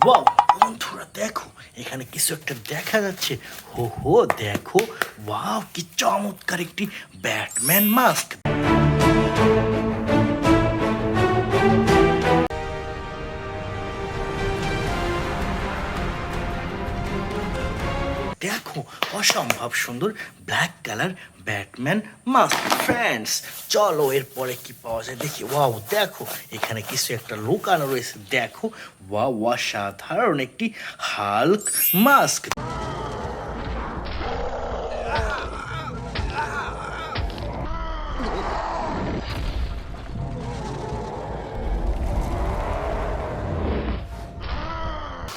Wow বন্ধুরা দেখো, এখানে কিছু একটা দেখা যাচ্ছে। হো হো দেখো, ওয়াও কি চমৎকার একটি ব্যাটম্যান মাস্ক। দেখো অসম্ভব সুন্দর black colour Batman mask. Friends চলো এরপরে কি পাওয়া যায় দেখি। ওয়াও দেখো, এখানে কিছু একটা লুকানো রয়েছে। দেখো ওয়াও, অসাধারণ একটি হাল্ক মাস্ক।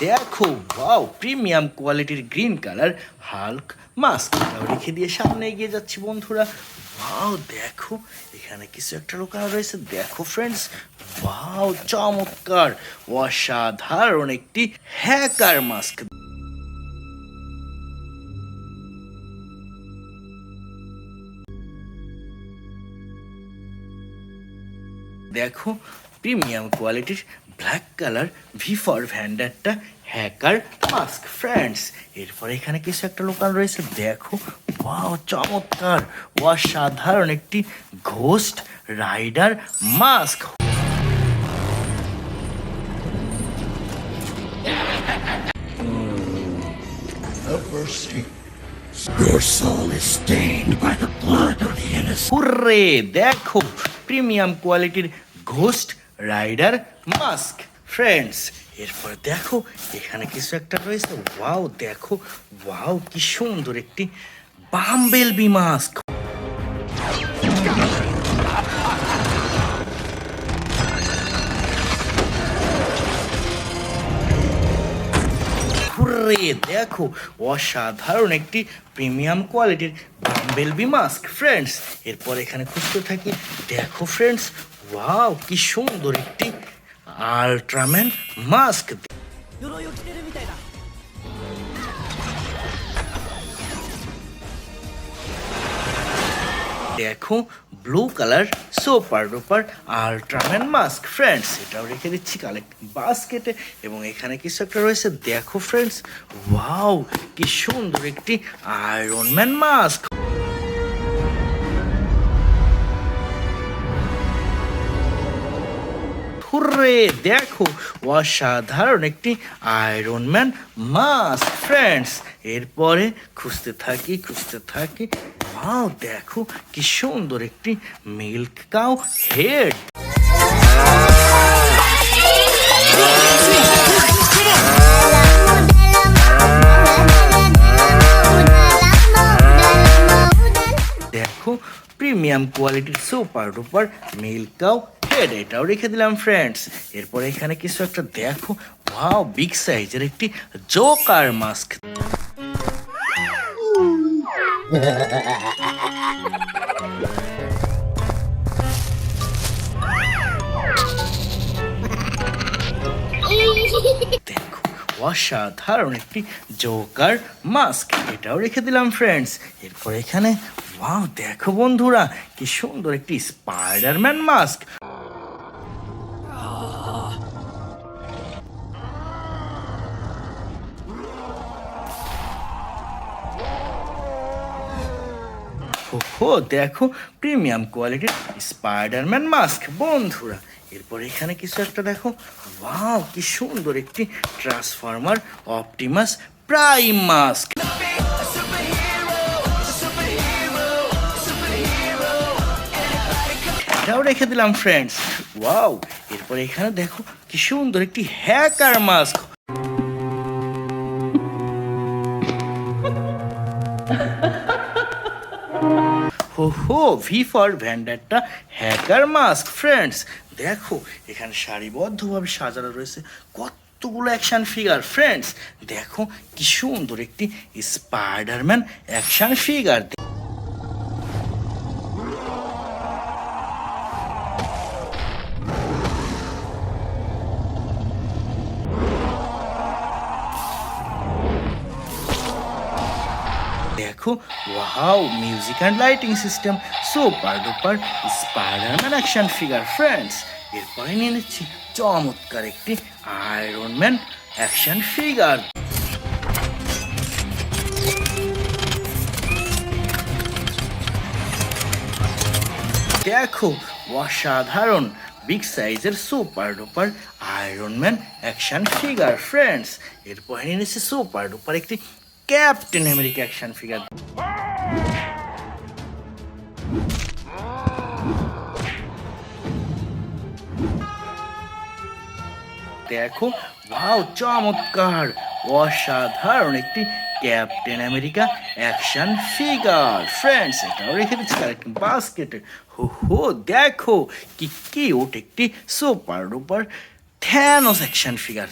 দেখো ওয়াও, প্রিমিয়াম কোয়ালিটির গ্রিন কালার হাল্ক মাস্ক। এটাও রেখে দিয়ে সামনে এগিয়ে যাচ্ছি বন্ধুরা। ওয়াও দেখো, এখানে কিছু একটা লুকানো রয়েছে। দেখো ফ্রেন্ডস, ওয়াও চমৎকার অসাধারণ একটি হ্যাকার মাস্ক। দেখো প্রিমিয়াম কোয়ালিটির black colour V for Vendetta hacker mask. Friends এরপরে এখানে কিছু একটা লুকানো রয়েছে। দেখো ওয়াও চমৎকার অসাধারণ একটি Ghost Rider mask. Your soul is stained by the blood of the innocent. Hurray দেখো, প্রিমিয়াম কোয়ালিটির ঘোস্ট রাইডার মাস্ক। ফ্রেন্ডস এরপর দেখো, এখানে কিছু একটা রয়েছে। ওয়াও দেখো, ওয়াও কি সুন্দর একটি বাম্বেলবি মাস্ক। হুররে দেখো, অসাধারণ একটি প্রিমিয়াম কোয়ালিটির বাম্বেলবি মাস্ক। ফ্রেন্ডস এরপর এখানে খুঁজতে থাকি। দেখো ফ্রেন্ডস, ওয়াও কি সুন্দর একটি আল্ট্রাম্যান মাস্ক। দেখো blue colour super duper Ultraman mask. Friends এটাও রেখে দিচ্ছি কালেক্ট বাস্কেটে। এবং এখানে কিছু একটা রয়েছে। দেখো ফ্রেন্ডস, ওয়াও কি সুন্দর একটি আয়রন ম্যান মাস্ক। হুররে দেখো, অসাধারণ একটি আয়রন ম্যান মাস্ক। ফ্রেন্ডস এরপরে খুঁজতে থাকি। ওয়াও দেখো কি সুন্দর একটি মিল্ক কাউ হেড। দেখো প্রিমিয়াম কোয়ালিটির super duper milk cow head, এটাও রেখে দিলাম ফ্রেন্ডস। এরপরে এখানে কিছু একটা দেখো, ওয়াও বিগ সাইজের একটি জোকার মাস্ক। দেখো অসাধারণ একটি জোকার মাস্ক, এটাও রেখে দিলাম ফ্রেন্ডস। এরপর এখানে ওয়াও দেখো বন্ধুরা, কি সুন্দর একটি স্পাইডারম্যান মাস্ক। ও দেখো প্রিমিয়াম কোয়ালিটির স্পাইডারম্যান মাস্ক বন্ধুরা। এরপর এখানে কিছু একটা দেখো, ওয়াও কি সুন্দর একটি ট্রান্সফরমার অপটিমাস প্রাইম মাস্ক। এটাও রেখে দিলাম ফ্রেন্ডস। ওয়াও এরপর এখানে দেখো কি সুন্দর একটি হ্যাকার মাস্ক। হো V for Vendetta hacker mask. Friends দেখো, এখানে সারিবদ্ধভাবে সাজানো রয়েছে কতগুলো অ্যাকশন ফিগার। ফ্রেন্ডস দেখো কি সুন্দর একটি স্পাইডারম্যান অ্যাকশন ফিগার। দেখো wow, music and lighting system super duper Spiderman action figure. Friends এরপরে নিয়ে নিচ্ছি চমৎকার একটি আয়রন ম্যান অ্যাকশন ফিগার। দেখো অসাধারণ বিগ সাইজের super duper iron man action figure friends. এরপর এনেছে সুপার ডুপার একটি ক্যাপ্টেন আমেরিকা অ্যাকশন ফিগার। দেখো ওয়াও চমৎকার অসাধারণ একটি captain America action figure friends. এটাও রেখে দিচ্ছি আরেকটি বাস্কেটে। হো দেখো কি কিউট একটি super duper Thanos action figure.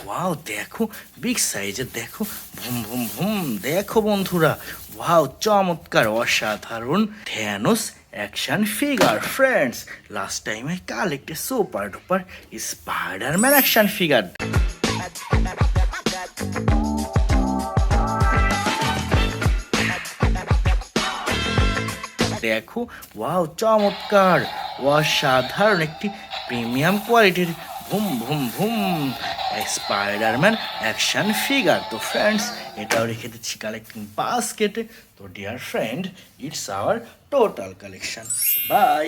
Wow দেখো বিগ সাইজের দেখো ভুম ভুম ভুম দেখো বন্ধুরা ওয়াও চমৎকার অসাধারণ Thanos action figure friends. Last টাইমে কালেক্টে super duper Spiderman action figure. দেখো ওয়াও চমৎকার অসাধারণ একটি প্রিমিয়াম কোয়ালিটির ভুম ভুম ভুম স্পাইডারম্যান অ্যাকশন ফিগার। তো ফ্রেন্ডস এটাও রেখে দিচ্ছি কালেক্টিং বাস্কেটে। তো dear friend it's our total collection. By.